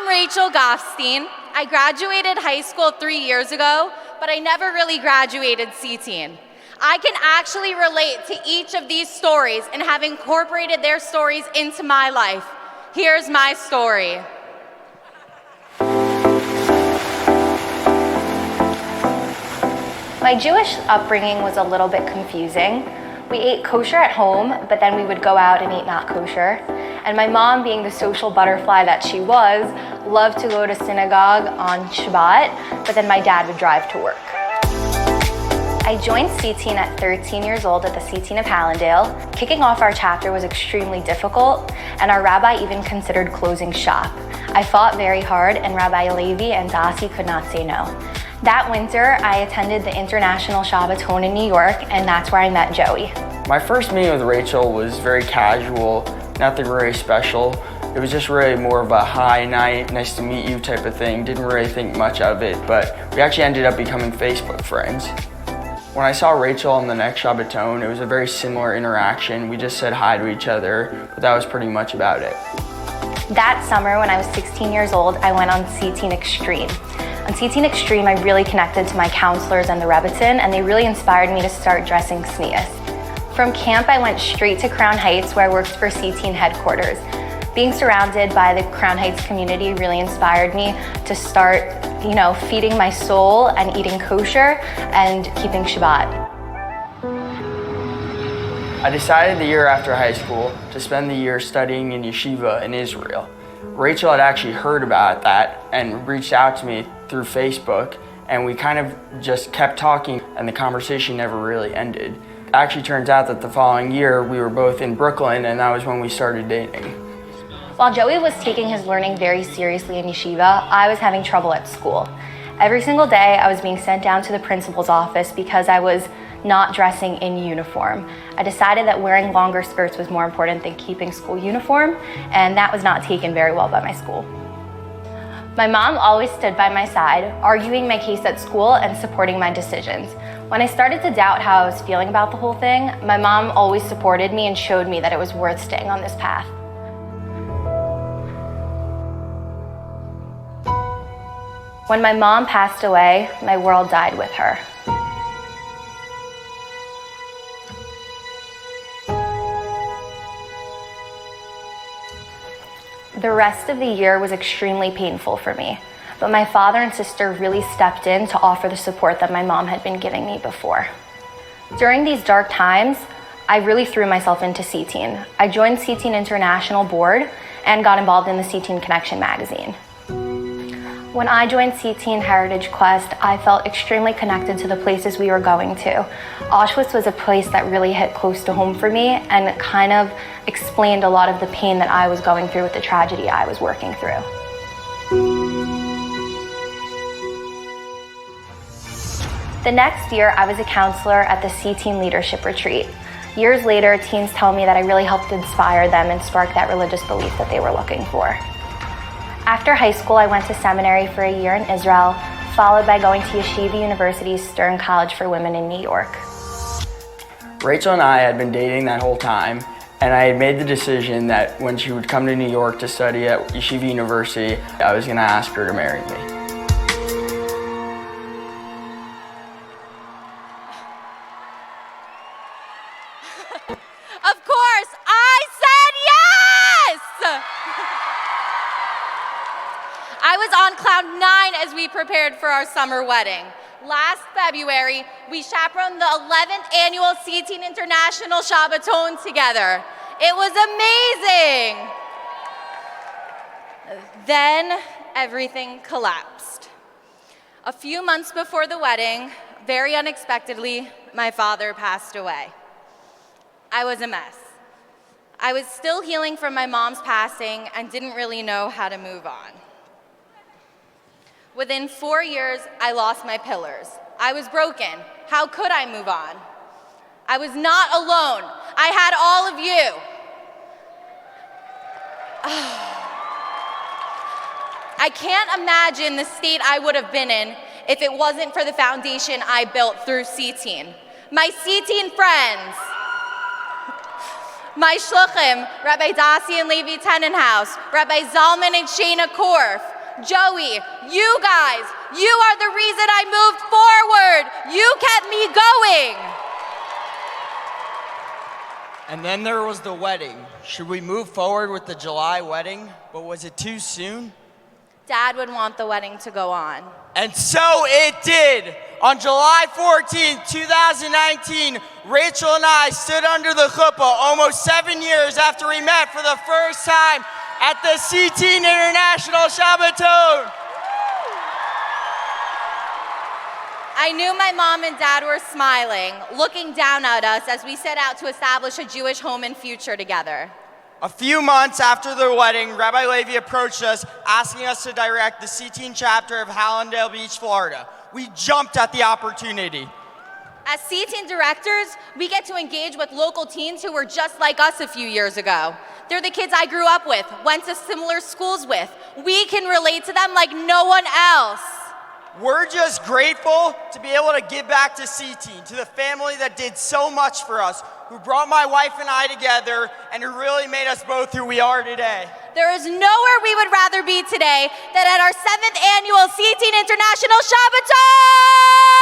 I'm Joe Goffstein. I graduated high school 3 years ago, but I never really graduated C-Teen. I can actually relate to each of these stories and have incorporated their stories into my life. Here's my story. My Jewish upbringing was a little bit confusing. We ate kosher at home, but then we would go out and eat not kosher. And my mom, being the social butterfly that she was, loved to go to synagogue on Shabbat, but then my dad would drive to work. I joined C-Teen at 13 years old at the C-Teen of Hallandale. Kicking off our chapter was extremely difficult, and our rabbi even considered closing shop. I fought very hard, and Rabbi Levi and Dasi could not say no. That winter, I attended the International Shabbaton in New York, and that's where I met Joey. My first meeting with Rachel was very casual, nothing really special. It was just really more of a hi, nice to meet you type of thing. Didn't really think much of it, but we actually ended up becoming Facebook friends. When I saw Rachel on the next Shabbaton, it was a very similar interaction. We just said hi to each other, but that was pretty much about it. That summer, when I was 16 years old, I went on C-Teen Extreme. On C-Teen Extreme, I really connected to my counselors and the Rebbitzin, and they really inspired me to start dressing tznius. From camp, I went straight to Crown Heights, where I worked for C-Teen headquarters. Being surrounded by the Crown Heights community really inspired me to start, feeding my soul and eating kosher and keeping Shabbat. I decided the year after high school to spend the year studying in yeshiva in Israel. Rachel had actually heard about that and reached out to me through Facebook, and we kind of just kept talking, and the conversation never really ended. It actually turns out that the following year we were both in Brooklyn, and that was when we started dating. While Joey was taking his learning very seriously in yeshiva, I was having trouble at school. Every single day I was being sent down to the principal's office because I was not dressing in uniform. I decided that wearing longer skirts was more important than keeping school uniform, and that was not taken very well by my school. My mom always stood by my side, arguing my case at school and supporting my decisions. When I started to doubt how I was feeling about the whole thing, my mom always supported me and showed me that it was worth staying on this path. When my mom passed away, my world died with her. The rest of the year was extremely painful for me, but my father and sister really stepped in to offer the support that my mom had been giving me before. During these dark times, I really threw myself into C-Teen. I joined C-Teen International Board and got involved in the C-Teen Connection magazine. When I joined C-Teen Heritage Quest, I felt extremely connected to the places we were going to. Auschwitz was a place that really hit close to home for me and kind of explained a lot of the pain that I was going through with the tragedy I was working through. The next year, I was a counselor at the C-Teen Leadership Retreat. Years later, teens tell me that I really helped inspire them and spark that religious belief that they were looking for. After high school, I went to seminary for a year in Israel, followed by going to Yeshiva University's Stern College for Women in New York. Rachel and I had been dating that whole time, and I had made the decision that when she would come to New York to study at Yeshiva University, I was going to ask her to marry me. Of course, I said yes! I was on cloud 9 as we prepared for our summer wedding. Last February, we chaperoned the 11th annual C-Teen International Shabbaton together. It was amazing! Then everything collapsed. A few months before the wedding, very unexpectedly, my father passed away. I was a mess. I was still healing from my mom's passing and didn't really know how to move on. Within 4 years, I lost my pillars. I was broken. How could I move on? I was not alone. I had all of you. I can't imagine the state I would have been in if it wasn't for the foundation I built through C-Teen. My C-Teen friends. My shluchim, Rabbi Dasi and Levi Tenenhaus, Rabbi Zalman and Shana Korf, Joey, you guys, you are the reason I moved forward. You kept me going. And then there was the wedding. Should we move forward with the July wedding? But was it too soon? Dad would want the wedding to go on. And so it did. On July 14th, 2019, Rachel and I stood under the chuppah almost 7 years after we met for the first time at the C-Teen International Shabbaton. I knew my mom and dad were smiling, looking down at us as we set out to establish a Jewish home and future together. A few months after the wedding, Rabbi Levy approached us asking us to direct the C-Teen chapter of Hallandale Beach, Florida. We jumped at the opportunity. As C-Teen directors, we get to engage with local teens who were just like us a few years ago. They're the kids I grew up with, went to similar schools with. We can relate to them like no one else. We're just grateful to be able to give back to C-Teen, to the family that did so much for us, who brought my wife and I together, and who really made us both who we are today. There is nowhere we would rather be today than at our 7th annual C-Teen International Shabbaton!